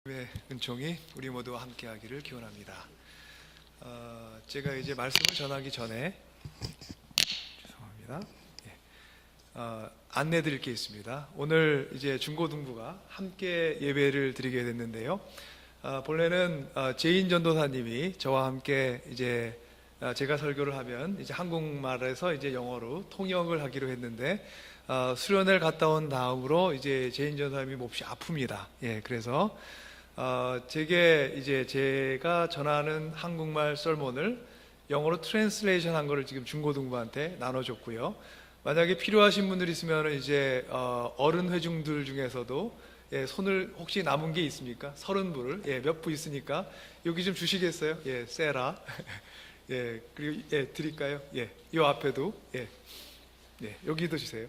의 은총이 우리 모두와 함께하기를 기원합니다. 제가 이제 말씀을 전하기 전에 죄송합니다. 안내 드릴 게 있습니다. 오늘 이제 중고등부가 함께 예배를 드리게 됐는데요. 본래는 제인 전도사님이 저와 함께 이제 제가 설교를 하면 이제 한국말에서 이제 영어로 통역을 하기로 했는데 수련회를 갔다 온 다음으로 이제 제인 전도사님이 몹시 아픕니다. 그래서 제가 전하는 한국말 설문을 영어로 트랜스레이션 한 거를 지금 중고등부한테 나눠줬고요. 만약에 필요하신 분들 있으면 이제 어른 회중들 중에서도 손을 혹시 남은 게 있습니까? 30불을 몇 부 있으니까 여기 좀 주시겠어요? 세라 그리고 드릴까요? 요 앞에도 여기도 주세요.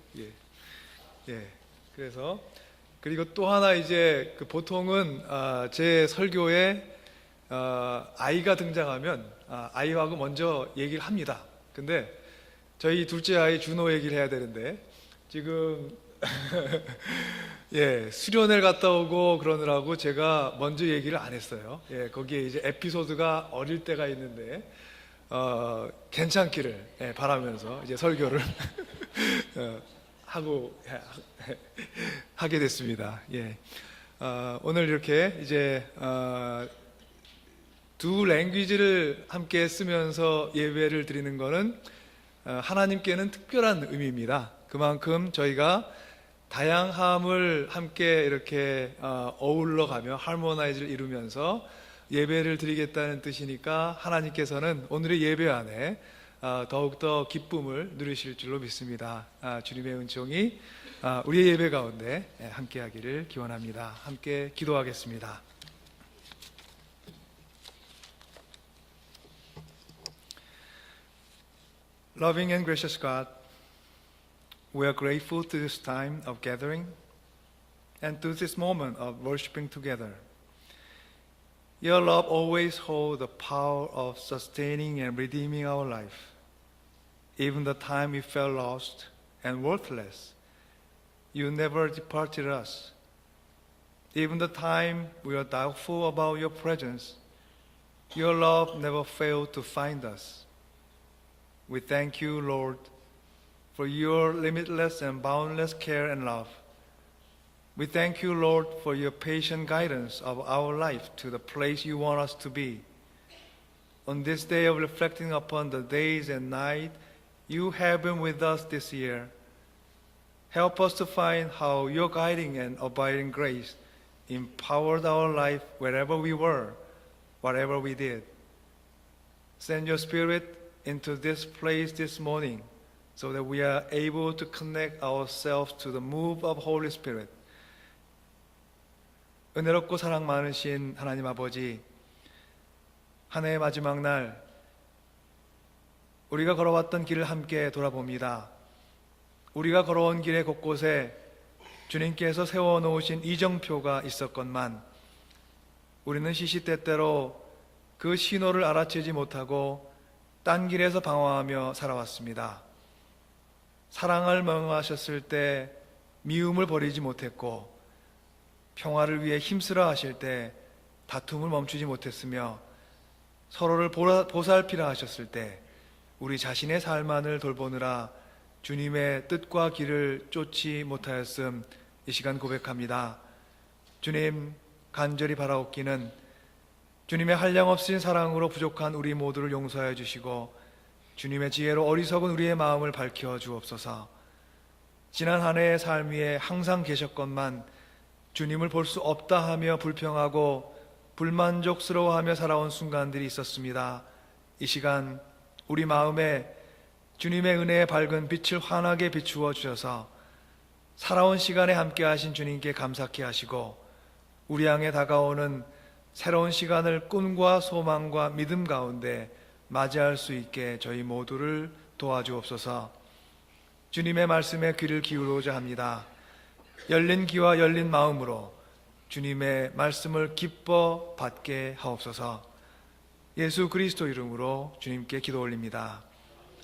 그래서 그리고 또 하나 이제 보통은 제 설교에 아이가 등장하면 아이하고 먼저 얘기를 합니다. 근데 저희 둘째 아이 준호 얘기를 해야 되는데 지금 수련회를 갔다 오고 그러느라고 제가 먼저 얘기를 안 했어요. 거기에 이제 에피소드가 어릴 때가 있는데 괜찮기를 바라면서 이제 설교를 하게 됐습니다. 오늘 이렇게 이제 두 랭귀지를 함께 쓰면서 예배를 드리는 것은 하나님께는 특별한 의미입니다. 그만큼 저희가 다양함을 함께 이렇게 어울러가며 하모나이즈를 이루면서 예배를 드리겠다는 뜻이니까 하나님께서는 오늘의 예배 안에 더욱더 기쁨을 누리실 줄로 믿습니다. 주님의 은총이 우리의 예배 가운데 함께하기를 기원합니다. 함께 기도하겠습니다. Loving and gracious God, we are grateful to this time of gathering and to this moment of worshiping together. Your love always holds the power of sustaining and redeeming our life. Even the time we felt lost and worthless, you never departed us. Even the time we were doubtful about your presence, your love never failed to find us. We thank you, Lord, for your limitless and boundless care and love. We thank you, Lord, for your patient guidance of our life to the place you want us to be. On this day of reflecting upon the days and night you have been with us this year, help us to find how your guiding and abiding grace empowered our life wherever we were, whatever we did. Send your Spirit into this place this morning so that we are able to connect ourselves to the move of Holy Spirit. 은혜롭고 사랑 많으신 하나님 아버지, 한 해의 마지막 날 우리가 걸어왔던 길을 함께 돌아봅니다. 우리가 걸어온 길의 곳곳에 주님께서 세워놓으신 이정표가 있었건만 우리는 시시때때로 그 신호를 알아채지 못하고 딴 길에서 방황하며 살아왔습니다. 사랑을 명하셨을 때 미움을 버리지 못했고 평화를 위해 힘쓰라 하실 때 다툼을 멈추지 못했으며 서로를 보살피라 하셨을 때 우리 자신의 삶만을 돌보느라 주님의 뜻과 길을 쫓지 못하였음 이 시간 고백합니다. 주님, 간절히 바라옵기는 주님의 한량없인 사랑으로 부족한 우리 모두를 용서하여 주시고 주님의 지혜로 어리석은 우리의 마음을 밝혀 주옵소서. 지난 한 해의 삶 위에 항상 계셨건만 주님을 볼 수 없다 하며 불평하고 불만족스러워하며 살아온 순간들이 있었습니다. 이 시간 우리 마음에 주님의 은혜의 밝은 빛을 환하게 비추어 주셔서 살아온 시간에 함께 하신 주님께 감사케 하시고 우리 향해 다가오는 새로운 시간을 꿈과 소망과 믿음 가운데 맞이할 수 있게 저희 모두를 도와주옵소서. 주님의 말씀에 귀를 기울이고자 합니다. 열린 귀와 열린 마음으로 주님의 말씀을 기뻐 받게 하옵소서. 예수 그리스도 이름으로 주님께 기도 올립니다.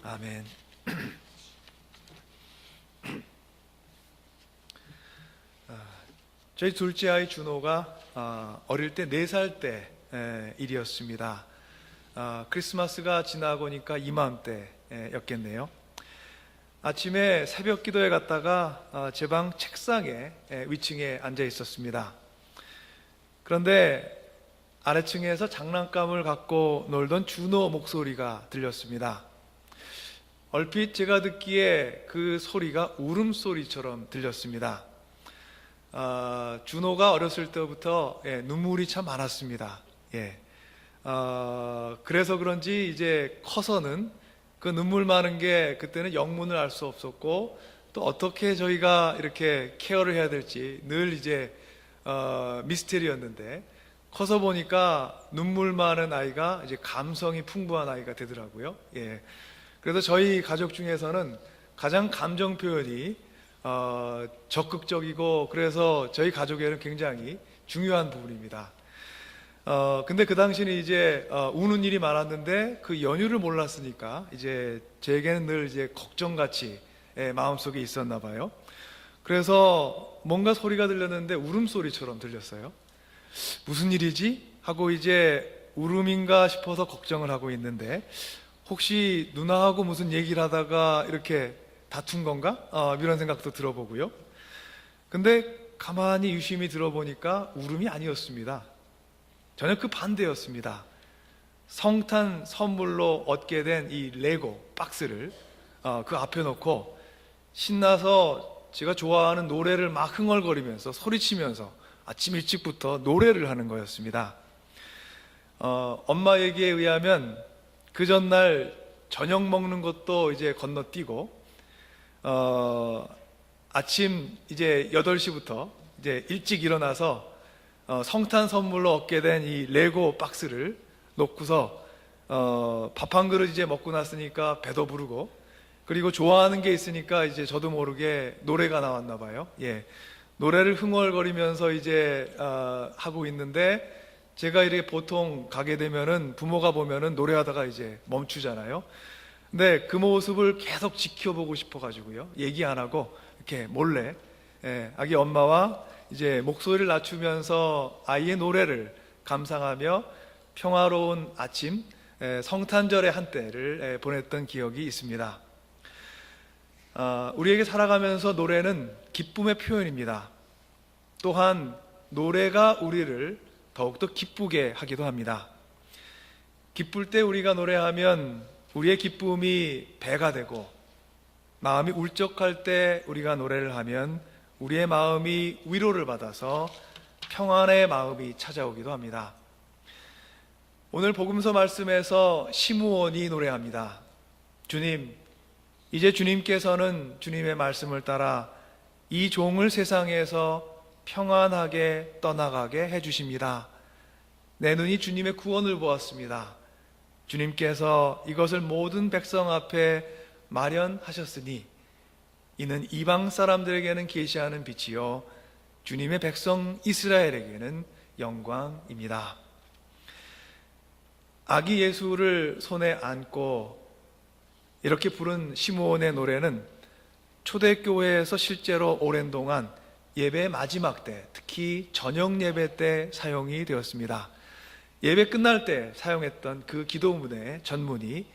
아멘. 저희 둘째 아이 준호가 어릴 때 4살 때 일이었습니다. 크리스마스가 지나고니까 이맘때였겠네요. 아침에 새벽 기도에 갔다가 제 방 책상에 위층에 앉아 있었습니다. 그런데 아래층에서 장난감을 갖고 놀던 준호 목소리가 들렸습니다. 얼핏 제가 듣기에 그 소리가 울음소리처럼 들렸습니다. 준호가 어렸을 때부터 눈물이 참 많았습니다. 그래서 그런지 이제 커서는 그 눈물 많은 게 그때는 영문을 알 수 없었고, 또 어떻게 저희가 이렇게 케어를 해야 될지 늘 이제 미스테리였는데, 커서 보니까 눈물 많은 아이가 이제 감성이 풍부한 아이가 되더라고요. 그래서 저희 가족 중에서는 가장 감정 표현이 적극적이고, 그래서 저희 가족에는 굉장히 중요한 부분입니다. 근데 그 당시는 이제 우는 일이 많았는데 그 연유를 몰랐으니까 이제 제게는 늘 이제 걱정같이 마음속에 있었나 봐요. 그래서 뭔가 소리가 들렸는데 울음소리처럼 들렸어요. 무슨 일이지? 하고 이제 울음인가 싶어서 걱정을 하고 있는데, 혹시 누나하고 무슨 얘기를 하다가 이렇게 다툰 건가? 이런 생각도 들어보고요. 근데 가만히 유심히 들어보니까 울음이 아니었습니다. 전혀 그 반대였습니다. 성탄 선물로 얻게 된 이 레고 박스를 그 앞에 놓고 신나서 제가 좋아하는 노래를 막 흥얼거리면서 소리치면서 아침 일찍부터 노래를 하는 거였습니다. 엄마 얘기에 의하면 그 전날 저녁 먹는 것도 이제 건너뛰고, 아침 이제 8시부터 이제 일찍 일어나서 성탄 선물로 얻게 된 이 레고 박스를 놓고서 밥 한 그릇 이제 먹고 났으니까 배도 부르고, 그리고 좋아하는 게 있으니까 이제 저도 모르게 노래가 나왔나 봐요. 노래를 흥얼거리면서 이제 하고 있는데, 제가 이렇게 보통 가게 되면은 부모가 보면은 노래하다가 이제 멈추잖아요. 근데 그 모습을 계속 지켜보고 싶어가지고요, 얘기 안 하고 이렇게 몰래 아기 엄마와 이제 목소리를 낮추면서 아이의 노래를 감상하며 평화로운 아침, 성탄절의 한때를 보냈던 기억이 있습니다. 우리에게 살아가면서 노래는 기쁨의 표현입니다. 또한 노래가 우리를 더욱더 기쁘게 하기도 합니다. 기쁠 때 우리가 노래하면 우리의 기쁨이 배가 되고, 마음이 울적할 때 우리가 노래를 하면 우리의 마음이 위로를 받아서 평안의 마음이 찾아오기도 합니다. 오늘 복음서 말씀에서 시므온이 노래합니다. 주님, 이제 주님께서는 주님의 말씀을 따라 이 종을 세상에서 평안하게 떠나가게 해주십니다. 내 눈이 주님의 구원을 보았습니다. 주님께서 이것을 모든 백성 앞에 마련하셨으니 이는 이방 사람들에게는 계시하는 빛이요 주님의 백성 이스라엘에게는 영광입니다. 아기 예수를 손에 안고 이렇게 부른 시므온의 노래는 초대교회에서 실제로 오랜 동안 예배 마지막 때, 특히 저녁 예배 때 사용이 되었습니다. 예배 끝날 때 사용했던 그 기도문의 전문이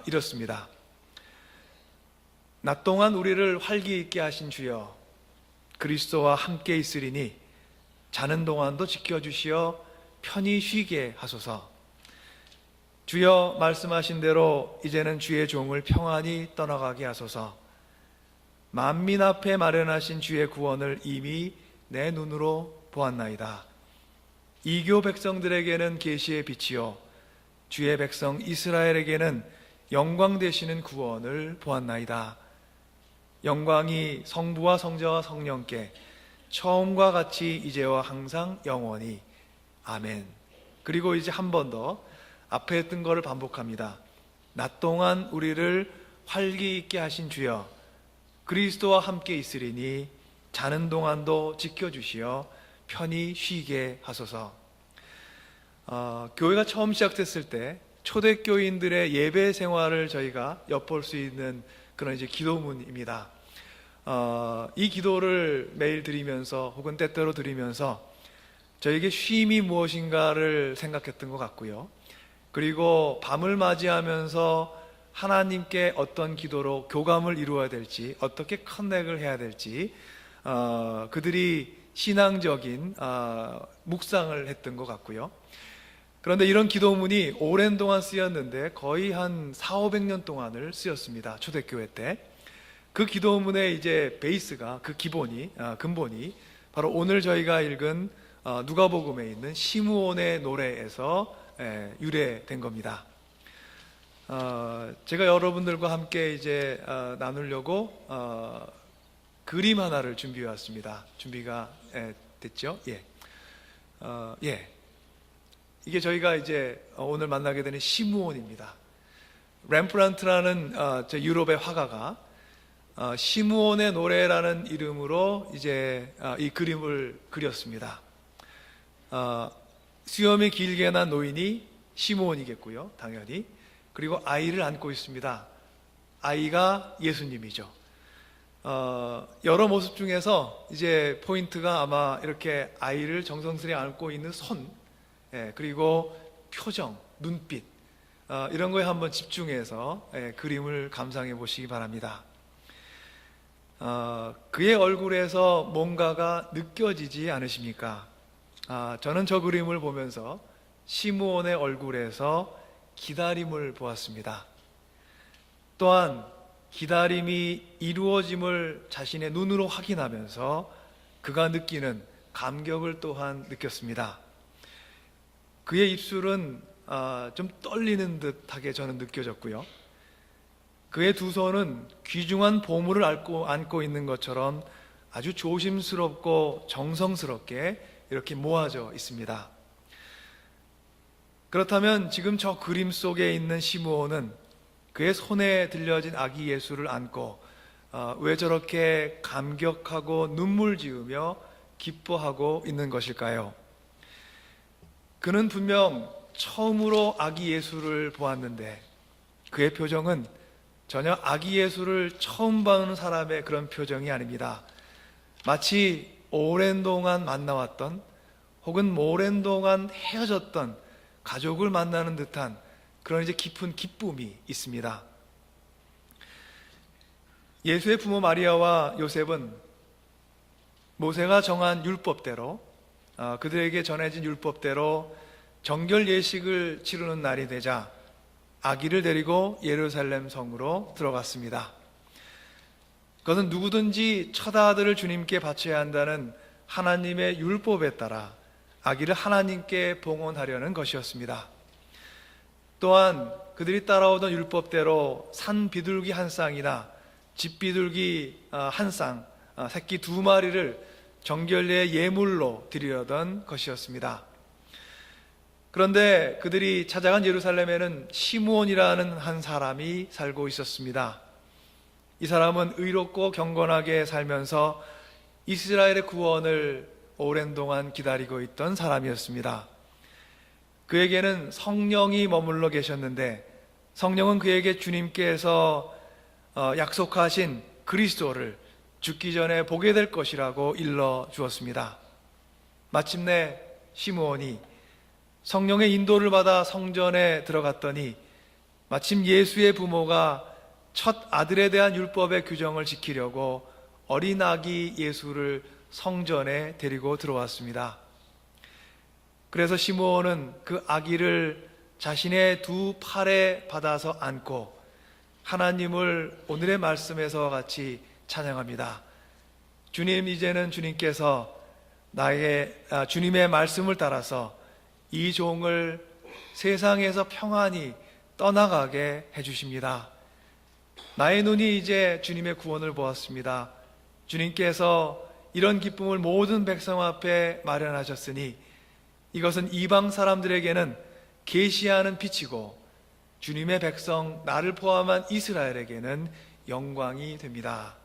이렇습니다. 낮 동안 우리를 활기 있게 하신 주여, 그리스도와 함께 있으리니 자는 동안도 지켜주시어 편히 쉬게 하소서. 주여, 말씀하신 대로 이제는 주의 종을 평안히 떠나가게 하소서. 만민 앞에 마련하신 주의 구원을 이미 내 눈으로 보았나이다. 이교 백성들에게는 계시의 빛이요 주의 백성 이스라엘에게는 영광 되시는 구원을 보았나이다. 영광이 성부와 성자와 성령께 처음과 같이 이제와 항상 영원히 아멘. 그리고 이제 한 번 더 앞에 했던 거를 반복합니다. 낮 동안 우리를 활기 있게 하신 주여, 그리스도와 함께 있으리니 자는 동안도 지켜주시어 편히 쉬게 하소서. 교회가 처음 시작됐을 때 초대교인들의 예배 생활을 저희가 엿볼 수 있는 그런 이제 기도문입니다. 이 기도를 매일 드리면서 혹은 때때로 드리면서 저에게 쉼이 무엇인가를 생각했던 것 같고요. 그리고 밤을 맞이하면서 하나님께 어떤 기도로 교감을 이루어야 될지, 어떻게 커넥을 해야 될지 그들이 신앙적인 묵상을 했던 것 같고요. 그런데 이런 기도문이 오랜 동안 쓰였는데 거의 한 400~500년 동안을 쓰였습니다. 초대교회 때. 그 기도문의 이제 베이스가, 그 기본이, 근본이 바로 오늘 저희가 읽은 누가복음에 있는 시므온의 노래에서 유래된 겁니다. 제가 여러분들과 함께 이제 나누려고 그림 하나를 준비해 왔습니다. 준비가 됐죠? 예. 이게 저희가 이제 오늘 만나게 되는 시므온입니다. 렘프란트라는 유럽의 화가가 시므온의 노래라는 이름으로 이제 이 그림을 그렸습니다. 수염이 길게 난 노인이 시므온이겠고요, 당연히. 그리고 아이를 안고 있습니다. 아이가 예수님이죠. 여러 모습 중에서 이제 포인트가 아마 이렇게 아이를 정성스레 안고 있는 손, 그리고 표정, 눈빛, 이런 거에 한번 집중해서 그림을 감상해 보시기 바랍니다. 그의 얼굴에서 뭔가가 느껴지지 않으십니까? 저는 저 그림을 보면서 시므온의 얼굴에서 기다림을 보았습니다. 또한 기다림이 이루어짐을 자신의 눈으로 확인하면서 그가 느끼는 감격을 또한 느꼈습니다. 그의 입술은 좀 떨리는 듯하게 저는 느껴졌고요. 그의 두 손은 귀중한 보물을 안고 있는 것처럼 아주 조심스럽고 정성스럽게 이렇게 모아져 있습니다. 그렇다면 지금 저 그림 속에 있는 시므온은 그의 손에 들려진 아기 예수를 안고 왜 저렇게 감격하고 눈물 지으며 기뻐하고 있는 것일까요? 그는 분명 처음으로 아기 예수를 보았는데 그의 표정은 전혀 아기 예수를 처음 보는 사람의 그런 표정이 아닙니다. 마치 오랜 동안 만나왔던 혹은 오랜 동안 헤어졌던 가족을 만나는 듯한 그런 이제 깊은 기쁨이 있습니다. 예수의 부모 마리아와 요셉은 모세가 정한 율법대로 그들에게 전해진 율법대로 정결 예식을 치르는 날이 되자 아기를 데리고 예루살렘 성으로 들어갔습니다. 그것은 누구든지 첫 아들을 주님께 바쳐야 한다는 하나님의 율법에 따라 아기를 하나님께 봉헌하려는 것이었습니다. 또한 그들이 따라오던 율법대로 산 비둘기 한 쌍이나 집 비둘기 한 쌍, 새끼 2마리를 정결례의 예물로 드리려던 것이었습니다. 그런데 그들이 찾아간 예루살렘에는 시므온이라는 한 사람이 살고 있었습니다. 이 사람은 의롭고 경건하게 살면서 이스라엘의 구원을 오랜 동안 기다리고 있던 사람이었습니다. 그에게는 성령이 머물러 계셨는데 성령은 그에게 주님께서 약속하신 그리스도를 죽기 전에 보게 될 것이라고 일러 주었습니다. 마침내 시므온이 성령의 인도를 받아 성전에 들어갔더니 마침 예수의 부모가 첫 아들에 대한 율법의 규정을 지키려고 어린 아기 예수를 성전에 데리고 들어왔습니다. 그래서 시므온은 그 아기를 자신의 두 팔에 받아서 안고 하나님을 오늘의 말씀에서와 같이 찬양합니다. 주님, 이제는 주님께서 주님의 말씀을 따라서 이 종을 세상에서 평안히 떠나가게 해주십니다. 나의 눈이 이제 주님의 구원을 보았습니다. 주님께서 이런 기쁨을 모든 백성 앞에 마련하셨으니 이것은 이방 사람들에게는 계시하는 빛이고 주님의 백성 나를 포함한 이스라엘에게는 영광이 됩니다.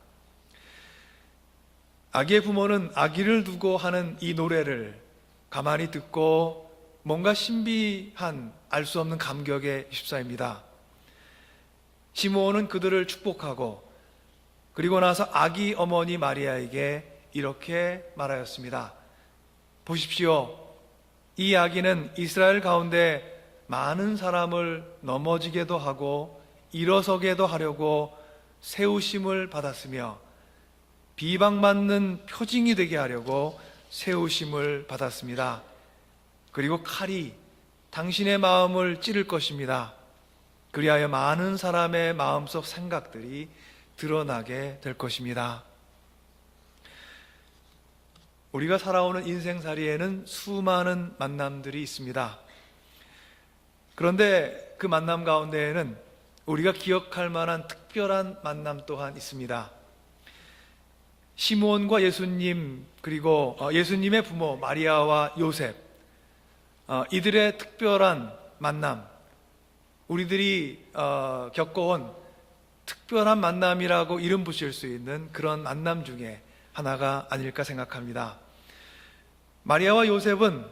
아기의 부모는 아기를 두고 하는 이 노래를 가만히 듣고 뭔가 신비한 알 수 없는 감격에 휩싸입니다. 시므온은 그들을 축복하고 그리고 나서 아기 어머니 마리아에게 이렇게 말하였습니다. 보십시오. 이 아기는 이스라엘 가운데 많은 사람을 넘어지게도 하고 일어서게도 하려고 세우심을 받았으며 비방받는 표징이 되게 하려고 세우심을 받았습니다. 그리고 칼이 당신의 마음을 찌를 것입니다. 그리하여 많은 사람의 마음속 생각들이 드러나게 될 것입니다. 우리가 살아오는 인생살이에는 수많은 만남들이 있습니다. 그런데 그 만남 가운데에는 우리가 기억할 만한 특별한 만남 또한 있습니다. 시므온과 예수님, 그리고 예수님의 부모 마리아와 요셉, 이들의 특별한 만남, 우리들이 겪어온 특별한 만남이라고 이름 붙일 수 있는 그런 만남 중에 하나가 아닐까 생각합니다. 마리아와 요셉은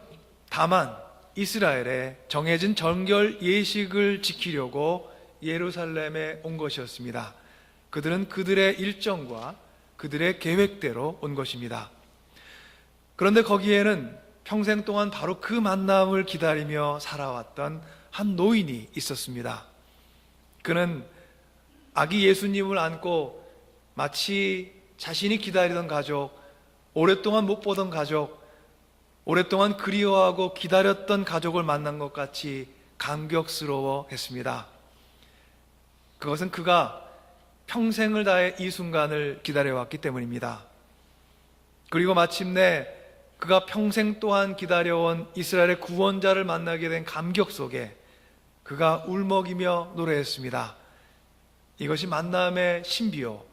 다만 이스라엘의 정해진 정결 예식을 지키려고 예루살렘에 온 것이었습니다. 그들은 그들의 일정과 그들의 계획대로 온 것입니다. 그런데 거기에는 평생 동안 바로 그 만남을 기다리며 살아왔던 한 노인이 있었습니다. 그는 아기 예수님을 안고 마치 자신이 기다리던 가족, 오랫동안 못 보던 가족, 오랫동안 그리워하고 기다렸던 가족을 만난 것 같이 감격스러워 했습니다. 그것은 그가 평생을 다해 이 순간을 기다려왔기 때문입니다. 그리고 마침내 그가 평생 동안 기다려온 이스라엘의 구원자를 만나게 된 감격 속에 그가 울먹이며 노래했습니다. 이것이 만남의 신비요,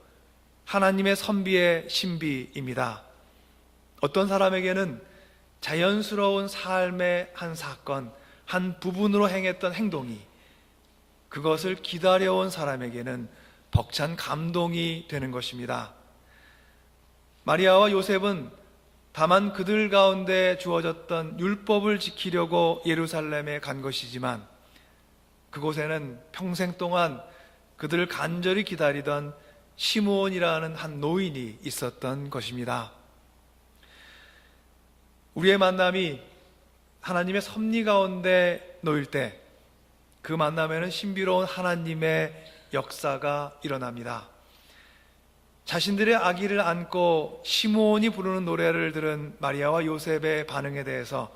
하나님의 선비의 신비입니다. 어떤 사람에게는 자연스러운 삶의 한 사건, 한 부분으로 행했던 행동이 그것을 기다려온 사람에게는 벅찬 감동이 되는 것입니다. 마리아와 요셉은 다만 그들 가운데 주어졌던 율법을 지키려고 예루살렘에 간 것이지만 그곳에는 평생 동안 그들을 간절히 기다리던 시므온이라는 한 노인이 있었던 것입니다. 우리의 만남이 하나님의 섭리 가운데 놓일 때 그 만남에는 신비로운 하나님의 역사가 일어납니다. 자신들의 아기를 안고 시므온이 부르는 노래를 들은 마리아와 요셉의 반응에 대해서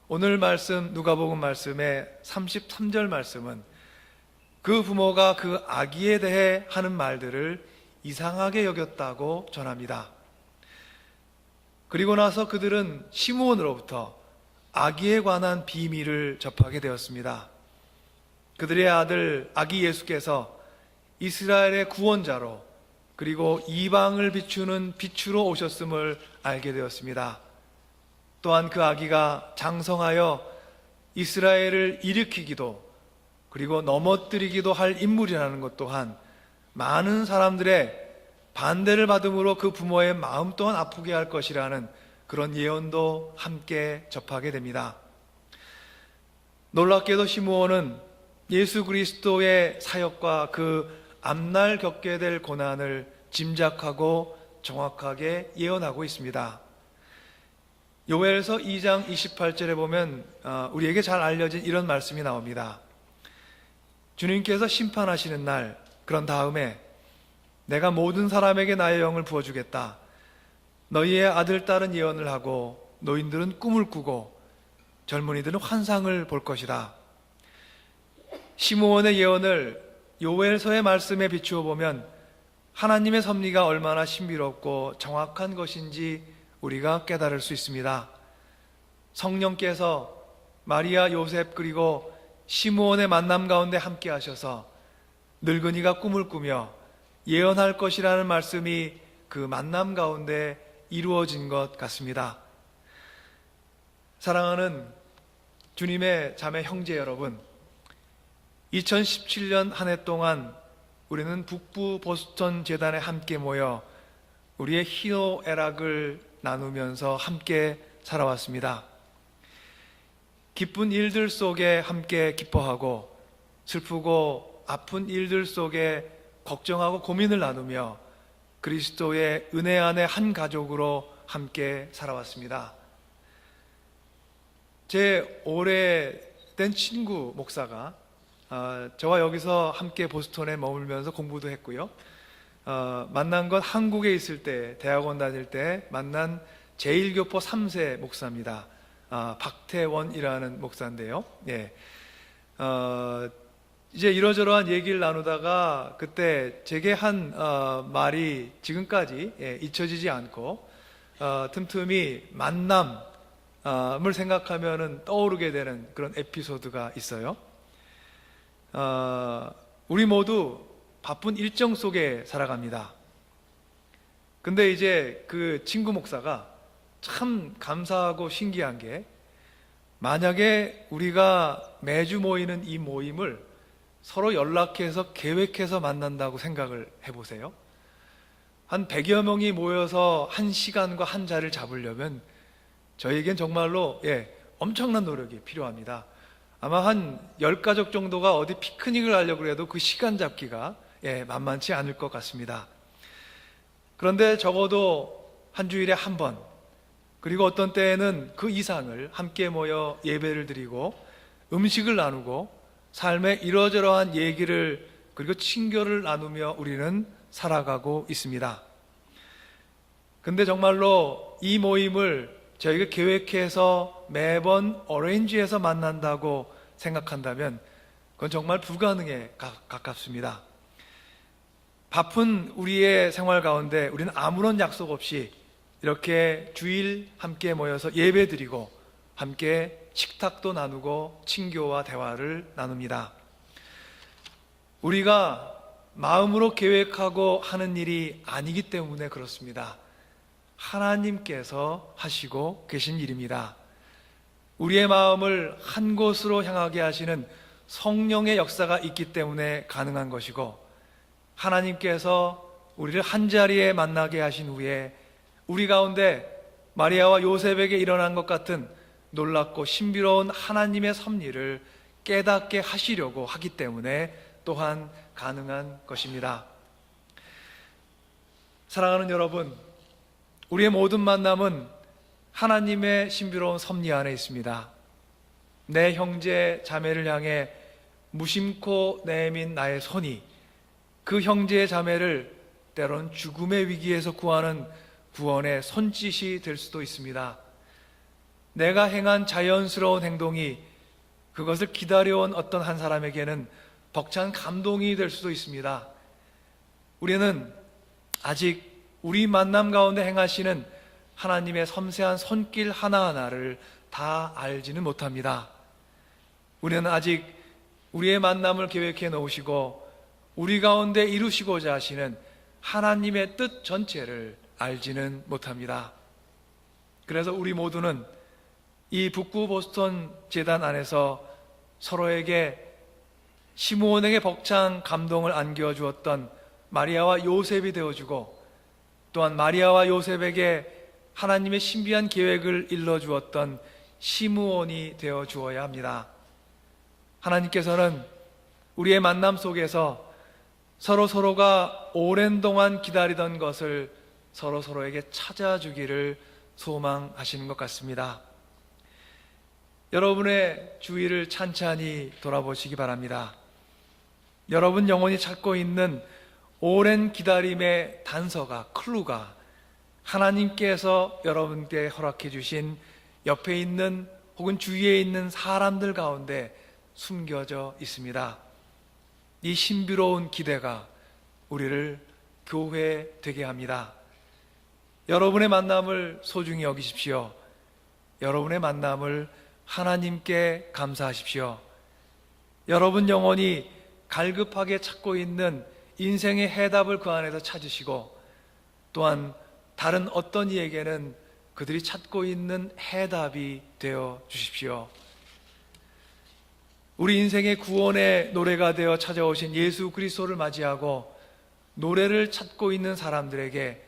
오늘 말씀 누가복음 말씀의 33절 말씀은 그 부모가 그 아기에 대해 하는 말들을 이상하게 여겼다고 전합니다. 그리고 나서 그들은 시므온으로부터 아기에 관한 비밀을 접하게 되었습니다. 그들의 아들 아기 예수께서 이스라엘의 구원자로 그리고 이방을 비추는 빛으로 오셨음을 알게 되었습니다. 또한 그 아기가 장성하여 이스라엘을 일으키기도 그리고 넘어뜨리기도 할 인물이라는 것 또한 많은 사람들의 반대를 받음으로 그 부모의 마음 또한 아프게 할 것이라는 그런 예언도 함께 접하게 됩니다. 놀랍게도 시므온은 예수 그리스도의 사역과 그 앞날 겪게 될 고난을 짐작하고 정확하게 예언하고 있습니다. 요엘서 2장 28절에 보면 우리에게 잘 알려진 이런 말씀이 나옵니다. 주님께서 심판하시는 날, 그런 다음에 내가 모든 사람에게 나의 영을 부어주겠다. 너희의 아들, 딸은 예언을 하고 노인들은 꿈을 꾸고 젊은이들은 환상을 볼 것이다. 시므온의 예언을 요엘서의 말씀에 비추어 보면 하나님의 섭리가 얼마나 신비롭고 정확한 것인지 우리가 깨달을 수 있습니다. 성령께서 마리아, 요셉 그리고 시므온의 만남 가운데 함께 하셔서 늙은이가 꿈을 꾸며 예언할 것이라는 말씀이 그 만남 가운데 이루어진 것 같습니다. 사랑하는 주님의 자매 형제 여러분, 2017년 한 해 동안 우리는 북부 보스턴 재단에 함께 모여 우리의 희노애락을 나누면서 함께 살아왔습니다. 기쁜 일들 속에 함께 기뻐하고 슬프고 아픈 일들 속에 걱정하고 고민을 나누며 그리스도의 은혜 안에 한 가족으로 함께 살아왔습니다. 제 오래된 친구 목사가 저와 여기서 함께 보스턴에 머물면서 공부도 했고요. 만난 건 한국에 있을 때, 대학원 다닐 때 만난 제1교포 3세 목사입니다. 박태원이라는 목사인데요. 예. 이제 이러저러한 얘기를 나누다가 그때 제게 한 말이 지금까지 잊혀지지 않고 틈틈이 만남을 생각하면은 떠오르게 되는 그런 에피소드가 있어요. 우리 모두 바쁜 일정 속에 살아갑니다. 근데 이제 그 친구 목사가 참 감사하고 신기한 게, 만약에 우리가 매주 모이는 이 모임을 서로 연락해서 계획해서 만난다고 생각을 해보세요. 한 100여 명이 모여서 한 시간과 한 자리를 잡으려면 저에겐 정말로 엄청난 노력이 필요합니다. 아마 한 10가족 정도가 어디 피크닉을 하려고 해도 그 시간 잡기가 만만치 않을 것 같습니다. 그런데 적어도 한 주일에 한 번, 그리고 어떤 때에는 그 이상을 함께 모여 예배를 드리고 음식을 나누고 삶의 이러저러한 얘기를 그리고 친교를 나누며 우리는 살아가고 있습니다. 근데 정말로 이 모임을 저희가 계획해서 매번 어레인지해서 만난다고 생각한다면 그건 정말 불가능에 가깝습니다. 바쁜 우리의 생활 가운데 우리는 아무런 약속 없이 이렇게 주일 함께 모여서 예배 드리고 함께 식탁도 나누고 친교와 대화를 나눕니다. 우리가 마음으로 계획하고 하는 일이 아니기 때문에 그렇습니다. 하나님께서 하시고 계신 일입니다. 우리의 마음을 한 곳으로 향하게 하시는 성령의 역사가 있기 때문에 가능한 것이고, 하나님께서 우리를 한 자리에 만나게 하신 후에 우리 가운데 마리아와 요셉에게 일어난 것 같은 놀랍고 신비로운 하나님의 섭리를 깨닫게 하시려고 하기 때문에 또한 가능한 것입니다. 사랑하는 여러분, 우리의 모든 만남은 하나님의 신비로운 섭리 안에 있습니다. 내 형제 자매를 향해 무심코 내민 나의 손이 그 형제 자매를 때론 죽음의 위기에서 구하는 구원의 손짓이 될 수도 있습니다. 내가 행한 자연스러운 행동이 그것을 기다려온 어떤 한 사람에게는 벅찬 감동이 될 수도 있습니다. 우리는 아직 우리 만남 가운데 행하시는 하나님의 섬세한 손길 하나하나를 다 알지는 못합니다. 우리는 아직 우리의 만남을 계획해 놓으시고 우리 가운데 이루시고자 하시는 하나님의 뜻 전체를 알지는 못합니다. 그래서 우리 모두는 이 북부 보스턴 재단 안에서 서로에게 시므온에게 벅찬 감동을 안겨주었던 마리아와 요셉이 되어주고, 또한 마리아와 요셉에게 하나님의 신비한 계획을 일러주었던 시므온이 되어주어야 합니다. 하나님께서는 우리의 만남 속에서 서로가 오랜 동안 기다리던 것을 서로에게 찾아주기를 소망하시는 것 같습니다. 여러분의 주위를 찬찬히 돌아보시기 바랍니다. 여러분 영혼이 찾고 있는 오랜 기다림의 단서가, 클루가 하나님께서 여러분께 허락해 주신 옆에 있는 혹은 주위에 있는 사람들 가운데 숨겨져 있습니다. 이 신비로운 기대가 우리를 교회 되게 합니다. 여러분의 만남을 소중히 여기십시오. 여러분의 만남을 하나님께 감사하십시오. 여러분 영혼이 갈급하게 찾고 있는 인생의 해답을 그 안에서 찾으시고, 또한 다른 어떤 이에게는 그들이 찾고 있는 해답이 되어 주십시오. 우리 인생의 구원의 노래가 되어 찾아오신 예수 그리스도를 맞이하고 노래를 찾고 있는 사람들에게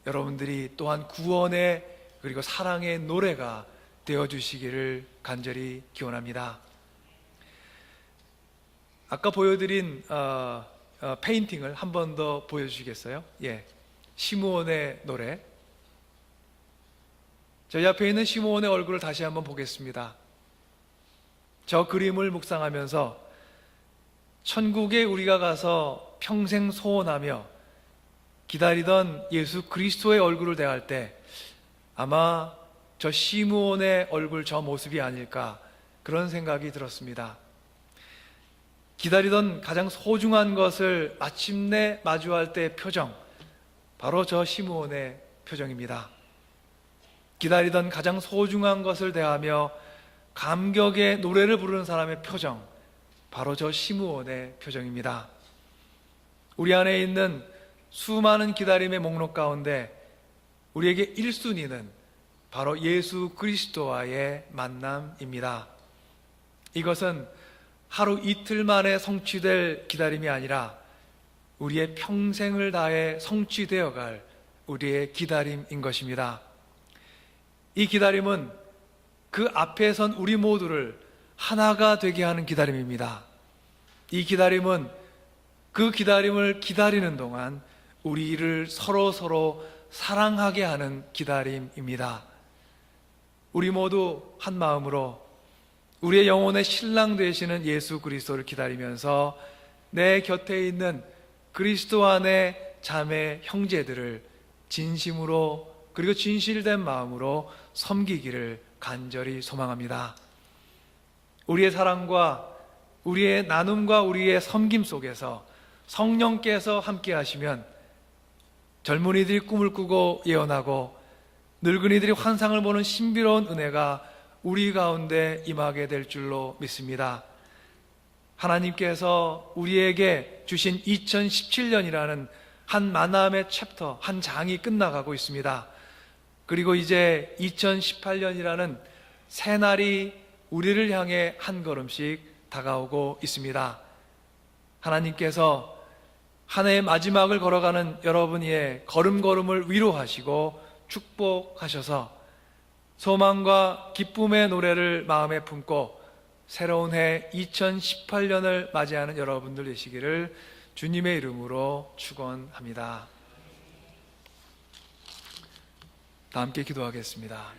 여러분들이 또한 구원의 그리고 사랑의 노래가 되어 주시기를 간절히 기원합니다. 아까 보여드린 페인팅을 한 번 더 보여주시겠어요? 시므온의 노래. 저희 앞에 있는 시므온의 얼굴을 다시 한번 보겠습니다. 저 그림을 묵상하면서 천국에 우리가 가서 평생 소원하며 기다리던 예수 그리스도의 얼굴을 대할 때 아마 저 시므온의 얼굴 저 모습이 아닐까, 그런 생각이 들었습니다. 기다리던 가장 소중한 것을 마침내 마주할 때의 표정, 바로 저 시므온의 표정입니다. 기다리던 가장 소중한 것을 대하며 감격의 노래를 부르는 사람의 표정, 바로 저 시므온의 표정입니다. 우리 안에 있는 수많은 기다림의 목록 가운데 우리에게 1순위는 바로 예수 그리스도와의 만남입니다. 이것은 하루 이틀 만에 성취될 기다림이 아니라 우리의 평생을 다해 성취되어 갈 우리의 기다림인 것입니다. 이 기다림은 그 앞에 선 우리 모두를 하나가 되게 하는 기다림입니다. 이 기다림은 그 기다림을 기다리는 동안 우리를 서로 사랑하게 하는 기다림입니다. 우리 모두 한 마음으로 우리의 영혼의 신랑 되시는 예수 그리스도를 기다리면서 내 곁에 있는 그리스도 안의 자매 형제들을 진심으로 그리고 진실된 마음으로 섬기기를 간절히 소망합니다. 우리의 사랑과 우리의 나눔과 우리의 섬김 속에서 성령께서 함께 하시면 젊은이들이 꿈을 꾸고 예언하고 늙은이들이 환상을 보는 신비로운 은혜가 우리 가운데 임하게 될 줄로 믿습니다. 하나님께서 우리에게 주신 2017년이라는 한 만남의 챕터, 한 장이 끝나가고 있습니다. 그리고 이제 2018년이라는 새날이 우리를 향해 한 걸음씩 다가오고 있습니다. 하나님께서 한 해의 마지막을 걸어가는 여러분의 걸음걸음을 위로하시고 축복하셔서 소망과 기쁨의 노래를 마음에 품고 새로운 해 2018년을 맞이하는 여러분들 되시기를 주님의 이름으로 축원합니다. 다 함께 기도하겠습니다.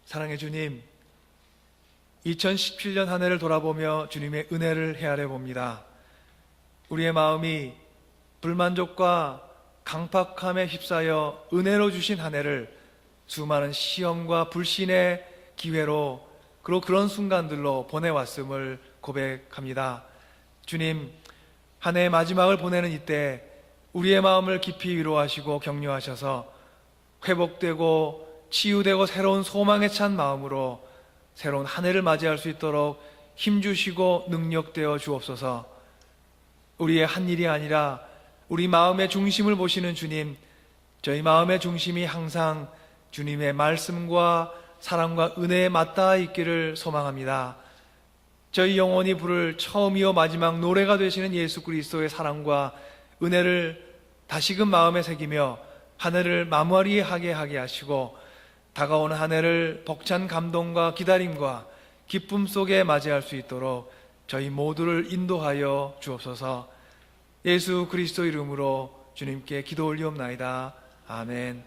사랑의 주님, 2017년 한 해를 돌아보며 주님의 은혜를 헤아려 봅니다. 우리의 마음이 불만족과 강팍함에 휩싸여 은혜로 주신 한 해를 수많은 시험과 불신의 기회로 그리고 그런 순간들로 보내왔음을 고백합니다. 주님, 한 해의 마지막을 보내는 이때 우리의 마음을 깊이 위로하시고 격려하셔서 회복되고 치유되고 새로운 소망에 찬 마음으로 새로운 한 해를 맞이할 수 있도록 힘주시고 능력되어 주옵소서. 우리의 한 일이 아니라 우리 마음의 중심을 보시는 주님, 저희 마음의 중심이 항상 주님의 말씀과 사랑과 은혜에 맞닿아 있기를 소망합니다. 저희 영혼이 부를 처음이요 마지막 노래가 되시는 예수 그리스도의 사랑과 은혜를 다시금 마음에 새기며 한 해를 마무리하게 하시고 다가오는 한 해를 벅찬 감동과 기다림과 기쁨 속에 맞이할 수 있도록 저희 모두를 인도하여 주옵소서. 예수 그리스도 이름으로 주님께 기도 올리옵나이다. 아멘.